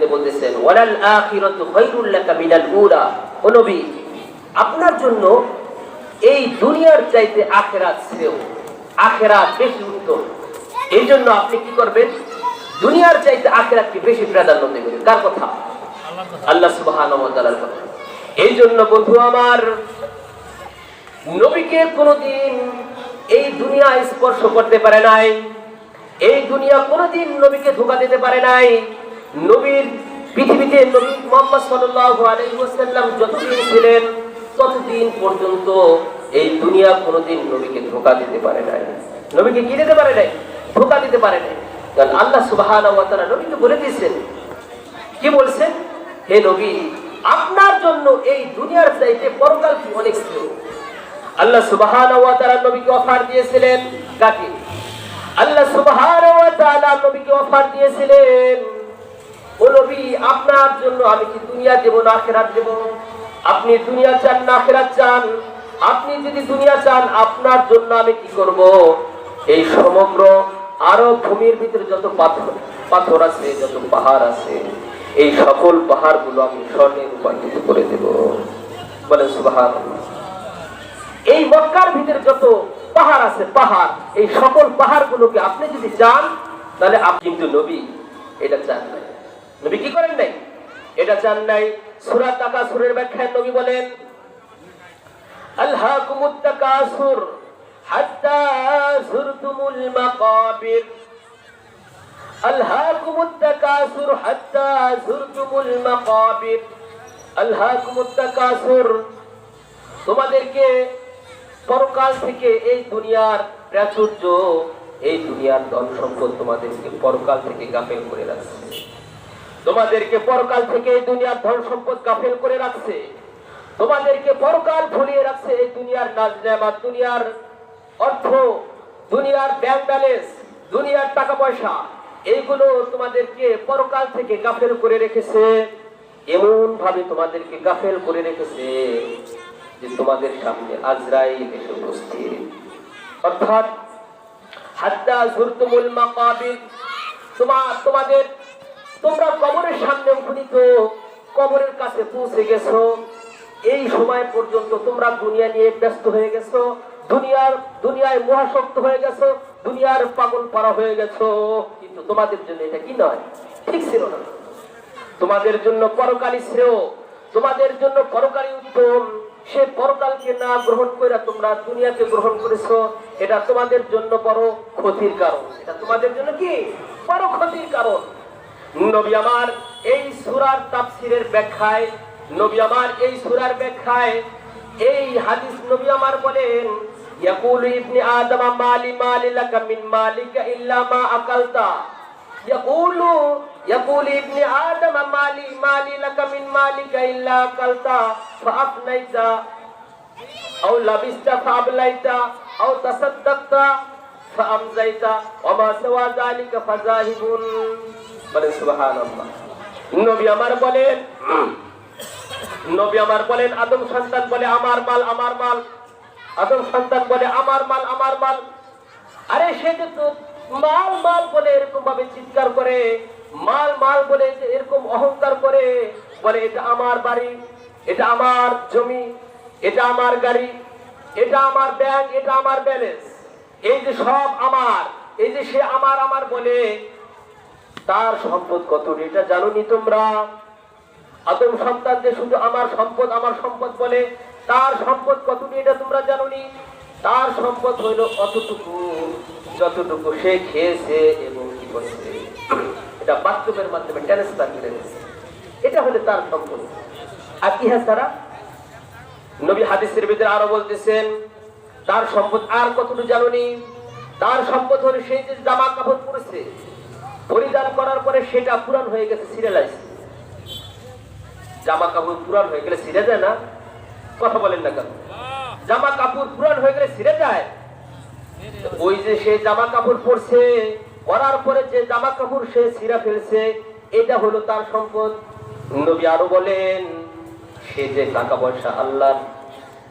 মধ্যে বলতেছেন ওয়ালাল আখিরাতু খায়রুল লাকা মিনাল উলা, ও নবী আপনার জন্য এই দুনিয়ার চাইতে আখিরাত শ্রেয়, আখিরাত বেশি উত্তম। এই জন্য আপনি কি করবেন? দুনিয়ার চাইতে আখিরাতকে বেশি প্রাধান্য দেবেন। কার কথা? আল্লাহ সুবহানাহু ওয়া তাআলার কথা। এই জন্য বন্ধু আমার, নবীকে কোনদিন এই দুনিয়া স্পর্শ করতে পারে নাই, এই দুনিয়া কোনদিন নবীকে ধোঁকা দিতে পারে নাই। নবীর পৃথিবীতে নবী মুহাম্মদ সাল্লাল্লাহু আলাইহি ওয়াসাল্লাম যতদিন ছিলেন ততদিন পর্যন্ত এই দুনিয়া কোনদিন নবীকে ধোঁকা দিতে পারে নাই। নবীকে কি দিতে পারে নাই? ধোঁকা দিতে পারে নাই। কারণ আল্লাহ সুবহানাহু ওয়া তাআলা নবীকে বলে দিয়েছেন, কি বলছেন? হে নবী, আপনার জন্য এই দুনিয়ার চাইতে পরকাল কি অনেক শ্রেয়। আল্লাহ সুবহানাহু ওয়া তাআলা নবীকে অফার দিয়েছিলেন। কাকে? আল্লাহ সুবহানাহু ওয়া তাআলা নবীকে অফার দিয়েছিলেন, ও নবী আপনার জন্য আমি কি দুনিয়া দেব না আখিরাত দেব? আপনি দুনিয়া চান না আখিরাত চান? আপনি যদি দুনিয়া চান, আপনার জন্য আমি কি করব? এই সমগ্র আরব ভূমির ভিতরে যত পাথর আছে, যত পাহাড় আছে, এই সকল পাহাড়গুলো আমি স্বর্ণে রূপান্তরিত করে দেব। বলেন সুবহানাল্লাহ। এই মক্কার ভিতরে যত পাহাড় আছে, পাহাড়, এই সকল পাহাড়গুলোকে আপনি যদি চান, তাহলে আপনি কিন্তু নবী এটা চান নাই। নবী কি করেন নাই? এটা চান নাই। সূরা তাকাসুরের ব্যাখ্যায় নবী বলেন, আলহাকুমুত তাকাসুর হাত্তা যুরতুমুল মাকাবির, আলহাকুমুত তাকাসুর হাত্তা যুরতুমুল মাকাবির। আলহাকুমুত তাকাসুর, তোমাদেরকে পরকাল থেকে এই দুনিয়ার প্রাচুর্য, এই দুনিয়ার ধন সম্পদ তোমাদেরকে পরকাল থেকে গাফেল করে রাখছে। তোমাদেরকে পরকাল থেকে এই দুনিয়ার ধন সম্পদ গাফেল করে রাখছে। তোমাদেরকে পরকাল ভুলিয়ে রাখছে। এই দুনিয়ার নাজ নেয়ামত, দুনিয়ার অর্থ, দুনিয়ার ব্যাংক ব্যালেন্স, দুনিয়ার টাকা পয়সা, এইগুলো তোমাদেরকে পরকাল থেকে গাফেল করে রেখেছে। এমন ভাবে তোমাদেরকে গাফেল করে রেখেছে যে তোমাদের সামনে আজরাইল এসে উপস্থিত। অর্থাৎ হাত্তা যুরতুমুল মাকাবির, তোমরা কবরের সামনে উপনীত, কবরের কাছে পৌঁছে গেছো। এই সময় পর্যন্ত তোমরা দুনিয়া নিয়ে ব্যস্ত হয়ে গেছো, দুনিয়ায় মহাসক্ত হয়ে গেছো, দুনিয়ার পাগল পারা হয়ে গেছো। কিন্তু তোমাদের জন্য এটা কি নয়, ঠিক ছিল না। তোমাদের জন্য পরকালই শ্রেয়, তোমাদের জন্য পরকালই উত্তম। সে পরকালকে না গ্রহণ করে তোমরা দুনিয়াকে গ্রহণ করেছো, এটা তোমাদের জন্য বড় ক্ষতির কারণ। এটা তোমাদের জন্য কি বড় ক্ষতির কারণ। নবী আমার এই সূরার তাফসীরের ব্যাখ্যায়, নবী আমার এই সূরার ব্যাখ্যায় এই হাদিস নবী আমার বলেন, ইয়াকুলু ইবনে আদম মালি লাকা মিন মালিকা ইল্লা মা আকালতা। ইয়াকুলু ইবনে আদম মালি লাকা মিন মালিকা ইল্লা আকালতা ফাআফনাইতা আও লাবিস্তা ফাআবলাইতা আও তাসাদ্দাকতা ফাআমজাইতা ওয়া মা সাওয়া যালিকা ফাযাহিবুন। বলেন সুবহানাল্লাহ। নবী আমার বলেন আদম সন্তান বলে আমার মাল আমার মাল, আদম সন্তান বলে আমার মাল আমার মাল। আরে সে তো মাল মাল বলে এরকম ভাবে চিৎকার করে, মাল মাল বলে এরকম অহংকার করে, বলে এটা আমার বাড়ি, এটা আমার জমি, এটা আমার গাড়ি, এটা আমার ব্যাংক, এটা আমার ব্যালেন্স, এই যে সব আমার, এই যে সে আমার আমার বলে, তার সম্পদ কত এটা জানোনি তোমরা? আদম সন্তান যে শুধু আমার সম্পদ বলে, তার সম্পদ কতটি এটা তোমরা জানোনি? তার সম্পদ হইল অতটুকু যতটুকু সে খেয়েছে এবং কি করেছে, এটা বাস্তবের মাধ্যমে ট্রান্সফার করে দিয়েছে। এটা হলো তার সম্পদ। আর কি হ্যাঁ তারা নবী হাদিসের ভিতরে আরো বলতেছেন, তার সম্পদ আর কতটুকু জানোনি? তার সম্পদ হলো সেই যে জামা কাপড় পরেছে, পরিধান করার পরে সেটা পুরান হয়ে গেছে, ছিঁড়ে লাগছে। জামা কাপড় পুরান হয়ে গেলে ছিঁড়ে যায় না? কথা বলেন না কেন? জামা কাপড় পুরান হয়ে গেলে ছিঁড়ে যায়। ওই যে সে জামা কাপড় পরছে, পরার পরে যে জামা কাপড় সে ছিঁড়া ফেলছে, এটা হলো তার সম্পদ। নবী আরো বলেন, সে যে টাকা পয়সা আল্লাহর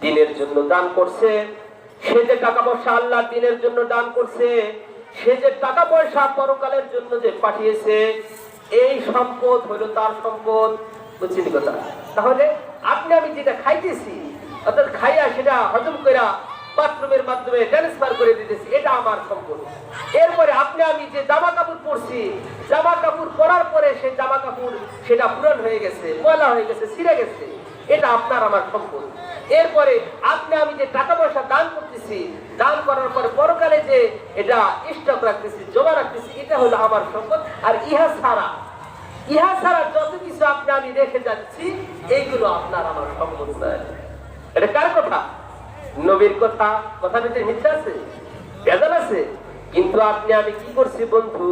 দ্বীনের জন্য দান করছে, সে যে টাকা পয়সা আল্লাহর দ্বীনের জন্য দান করছে, সে যে টাকা পয়সা পরকালের জন্য যে পাঠিয়েছে, এই সম্পদ হলো তার সম্পদ। বুঝছেন কথা? তাহলে আপনি আমি যেটা খাইতেছি, অর্থাৎ খাইয়া সেটা হজম কইরা বাথরুমের মাধ্যমে ট্রান্সফার করে দিতেছি, এটা আমার সম্পদ। এরপরে আপনি আমি যে জামা কাপড় পরছি, জামা কাপড় পরার পরে সেই জামা কাপড় সেটা পুরান হয়ে গেছে, ময়লা হয়ে গেছে, ছিঁড়ে গেছে, এটা আপনার আমার সম্পদ। এরপরে আপনি আমি যে টাকা পয়সা দান করতেছি, দান করার পরে পরকালে যে এটা স্টক রাখতেছি, জমা রাখতেছি, এটা হলো আমার সম্পদ। আর ইহা ছাড়া যত কিছু আপনি আমি রেখে যাচ্ছি, এইগুলো আপনার আমার সম্পদ নয়। এটা কার কথা? নবীর কথা। কথা ভিতরে মিথ্যা আছে, ভেজাল আছে। কিন্তু আপনি আমি কি করছি বন্ধু?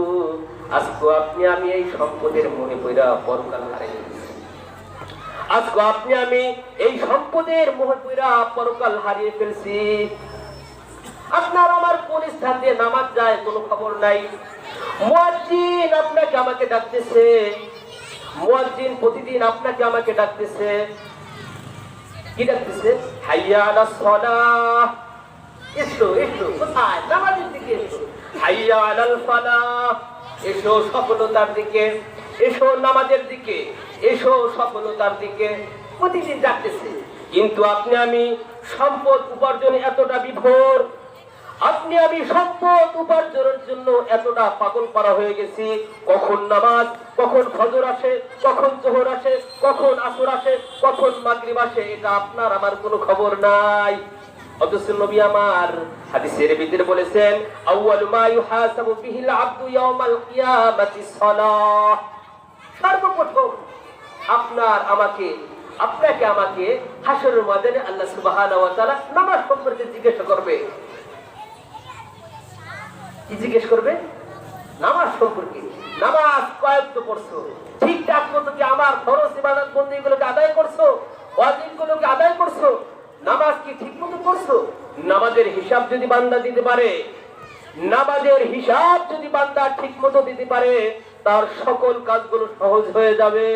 আজকে আপনি আমি এই সম্পদের মোহে পইরা পরকাল হারিয়ে গেছি। আজকে আপনি আমি এই সম্পদের মোহে পইরা পরকাল হারিয়ে ফেলছি। আপনার আমার কোন স্থান দিয়ে নামাজ যায় কোনো খবর নাই। মুয়াজ্জিন আপনাকে আমাকে ডাকতেছে, মুয়াজ্জিন প্রতিদিন আপনাকে আমাকে ডাকতেছে। কি ডাকতেছে? হাইয়া আলাস সালাহ, এসো এসো। কোথায়? নামাজের দিকে এসো। হাইয়া আলাল ফালাহ, এসো সফলতার দিকে, এসো নামাজের দিকে, এসো সফলতার দিকে। প্রতিদিন ডাকতেছে। কিন্তু আপনি আমি সম্পদ উপার্জনে এতটা বিভোর, আপনি আমি সম্পদ উপার্জনের জন্য এতটা পাগল করা হয়ে গেছি। কখন নামাজ, কখন ফজর আসে, কখন যোহর আসে, কখন আসর আসে, কখন মাগরিব আসে, এটা আপনার আমার কোনো খবর নাই। অথচ নবী আমার হাদিসের ভিতরে বলেছেন, আউয়ালু মা ইউহাসাবু বিহিল আবদু ইয়াউমাল কিয়ামাতিস সালাহ। সর্বপ্রথম আপনাকে আমাকে হাসরের ময়দানে আল্লাহ সুবহানাহু ওয়া তাআলা নামাজ সম্পর্কে জিজ্ঞাসা করবে। কি জিজ্ঞেস করবে? নামাজ সম্পর্কে। নামাজ কয়েক পড়ছো, ঠিকঠাক মতো কি আমার ফরজ ইবাদত বন্দেগীগুলোকে আদায় করছো, ওয়াজিবগুলোকে আদায় করছো? নামাজ কি ঠিক মতো পড়ছো? নামাজের হিসাব যদি বান্দা দিতে পারে, নামাজের হিসাব যদি বান্দা ঠিক মতো দিতে পারে, তার সকল কাজগুলো সহজ হয়ে যাবে।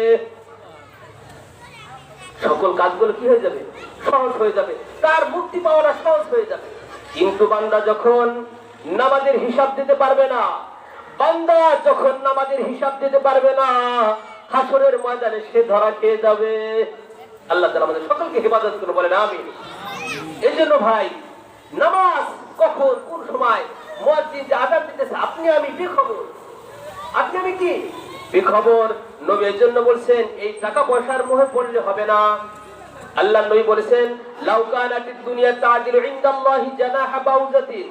সকল কাজগুলো কি হয়ে যাবে? সহজ হয়ে যাবে। তার মুক্তি পাওয়াটা সহজ হয়ে যাবে। কিন্তু বান্দা যখন নামাজের হিসাব দিতে পারবে না, বান্দা যখন নামাজের হিসাব দিতে পারবে না, হাসরের ময়দানে সে ধরা খেয়ে যাবে। আল্লাহ তাআলা আমাদের সকলকে হেফাজত করে বলেন আমিন। এই জন্য ভাই, নামাজ কখন কোন সময় মুয়াজ্জিন যে আযান দিতেছে, আপনি আমি বেখবর। আপনি আমি কি বেখবর? নবী এর জন্য বলছেন, এই টাকা পয়সার মোহে পড়লে হবে না। আল্লাহ নবী বলেছেন, লাউ কানাতিদ দুনিয়া তা'দিলু ইনদাল্লাহি জানাহা বাউযাতিন,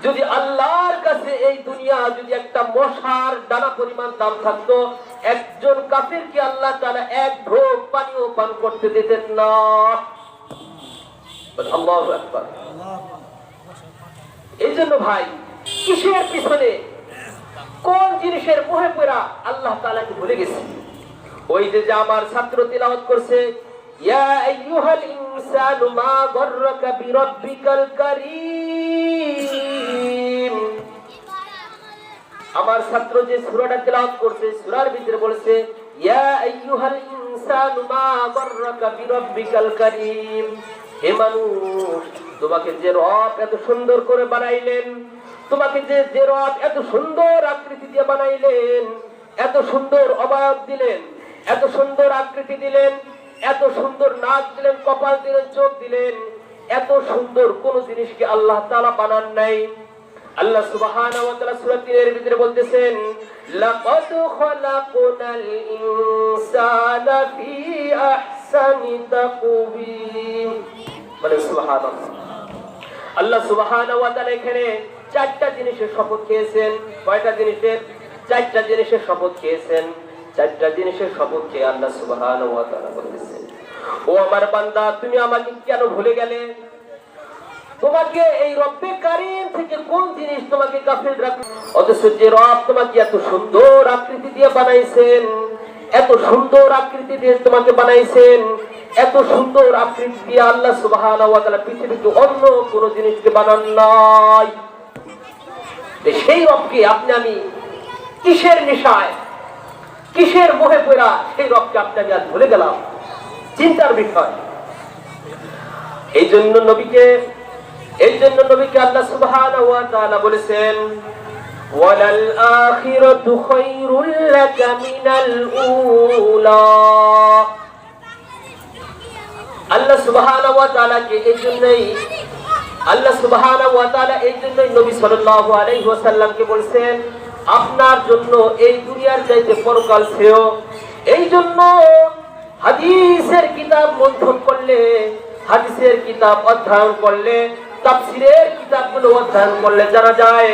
যদি আল্লাহর কাছে এই দুনিয়া যদি একটা মশার দানা পরিমাণ দাম থাকতো, একজন কাফিরকে আল্লাহ তাআলা এক ঢোক পানিও পান করতে দিতেন না। আল্লাহু আকবার। এই জন্য ভাই, কিসের পিছনে, কোন জিনিসের মোহে পড়া আল্লাহ তাআলাকে ভুলে গেছে? ওই যে আমার ছাত্র তিলাওয়াত করছে, ইয়া আইয়ুহাল ইনসানু মা গররাকা বিরাব্বিকাল কারীম। আমার ছাত্র যে সূরাটা তিলাওয়াত করছে, সূরার ভিতরে বলেছে, ইয়া আইয়ুহাল ইনসানু মা গররাকা বিরাব্বিকাল কারীম। হে মানুষ, তোমাকে যে রব এত সুন্দর করে বানাইলেন, তোমাকে যে রব এত সুন্দর আকৃতি দিয়ে বানাইলেন, এত সুন্দর অবয়ব দিলেন, এত সুন্দর আকৃতি দিলেন, এত সুন্দর নাক দিলেন, কপাল দিলেন, চোখ দিলেন, এত সুন্দর কোন জিনিসকে আল্লাহ তাআলা বানান নাই। আল্লাহ সুবহানাহু ওয়া তাআলা সূরা ৩ এর ভিতরে বলতেছেন, লাকাদ খালাকনাল ইনসানা ফি আহসানি তাকওয়িম। বলে সুবহানাল্লাহ। আল্লাহ সুবহানাহু ওয়া তাআলা এখানে চারটা জিনিসের শপথ খেয়েছেন। কয়টা জিনিসের? চারটা জিনিসের শপথ খেয়েছেন। চারটা জিনিসের শপথ খেয়ে আল্লাহ সুবহানাহু ওয়া তাআলা বলেছেন, ও আমার বান্দা, তুমি আমাকে কেন ভুলে গেলে? তোমাকে এই রব্বে কারীম থেকে কোন জিনিস তোমাকে গাফিল রাখবে? অথচ যে রব তোমাকে এত সুন্দর আকৃতি দিয়ে বানাইছেন, এত সুন্দর আকৃতি দিয়ে তোমাকে বানাইছেন, এত সুন্দর আকৃতি দিয়ে আল্লাহ সুবহানাহু ওয়া তাআলা পৃথিবীতে অন্য কোন জিনিসকে বানান নাই। সেই রবকে আপনি আমি কিসের নেশায়, কিসের মোহে পড়া সেই রবকে আপনি আমি আজ ভুলে গেলাম? চিন্তার বিষয়। এই জন্য নবীকে আল্লাহ সুবহানাহু ওয়া তাআলা বলেছেন, ওয়ালাল আখিরাতু খায়রুল লাকা মিনাল উলা। আল্লাহ সুবহানাহু ওয়া তাআলাকে এই জন্যই নবী সাল্লাল্লাহু আলাইহি ওয়াসাল্লামকে বলছেন আপনার জন্য এই দুনিয়ার চাইতে পরকাল শ্রেয়। এই জন্য হাদিসের কিতাব মন্থন করলে, হাদিসের কিতাব অধ্যয়ন করলে, তাফসীরের কিতাবগুলো অধ্যয়ন করলে জানা যায়,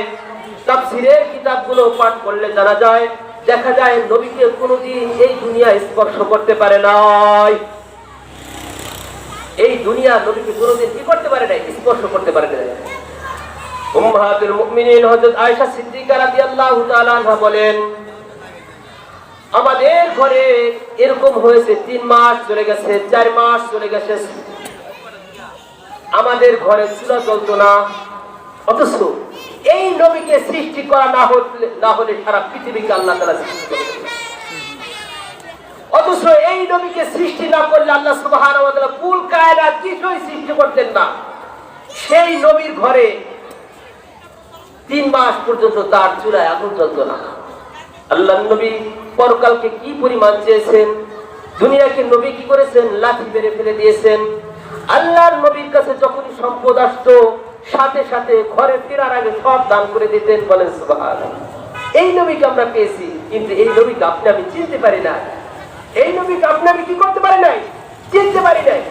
তাফসীরের কিতাবগুলো পাঠ করলে জানা যায়, দেখা যায় নবীকে কোনোদিন এই দুনিয়া স্পর্শ করতে পারে নাই। এই দুনিয়া নবীকে কোনোদিন কি করতে পারে নাই? স্পর্শ করতে পারে নাই। উম্মাহাতুল মুমিনিন হযরত আয়েশা সিদ্দিকা রাদিয়াল্লাহু তাআলা আনহা বলেন, আমাদের ঘরে এরকম হয়েছে 3 মাস চলে গেছে, 4 মাস চলে গেছে, আমাদের ঘরে চুলা জ্বলতো না। অথচ এই নবীকে সৃষ্টি করা না হলে সারা পৃথিবীকে আল্লাহ তাআলা সৃষ্টি করেছেন। অথচ এই নবীকে সৃষ্টি না করলে আল্লাহ সুবহানাহু ওয়া তাআলা কুল কায়নাত কিছুই সৃষ্টি করতেন না। সেই নবীর ঘরে 3 মাস পর্যন্ত তার চুলায় আগুন জ্বলতো না। আল্লাহর নবী পরকালকে কি পরিমাণ চেয়েছেন, দুনিয়াকে নবী কি করেছেন? লাঠি মেরে ফেলে দিয়েছেন। আল্লাহর নবীর কাছে যখনই সম্পদ আসতো সাথে সাথে ঘরে ফেরার আগে সব দান করে দিতেন। বলেন সুবহানাল্লাহ। এই নবীকে আমরা পেয়েছি, কিন্তু এই নবীকে আপনি আমি চিনতে পারি না। এই নবীকে আপনি আমি কি করতে পারি নাই? চিনতে পারি নাই।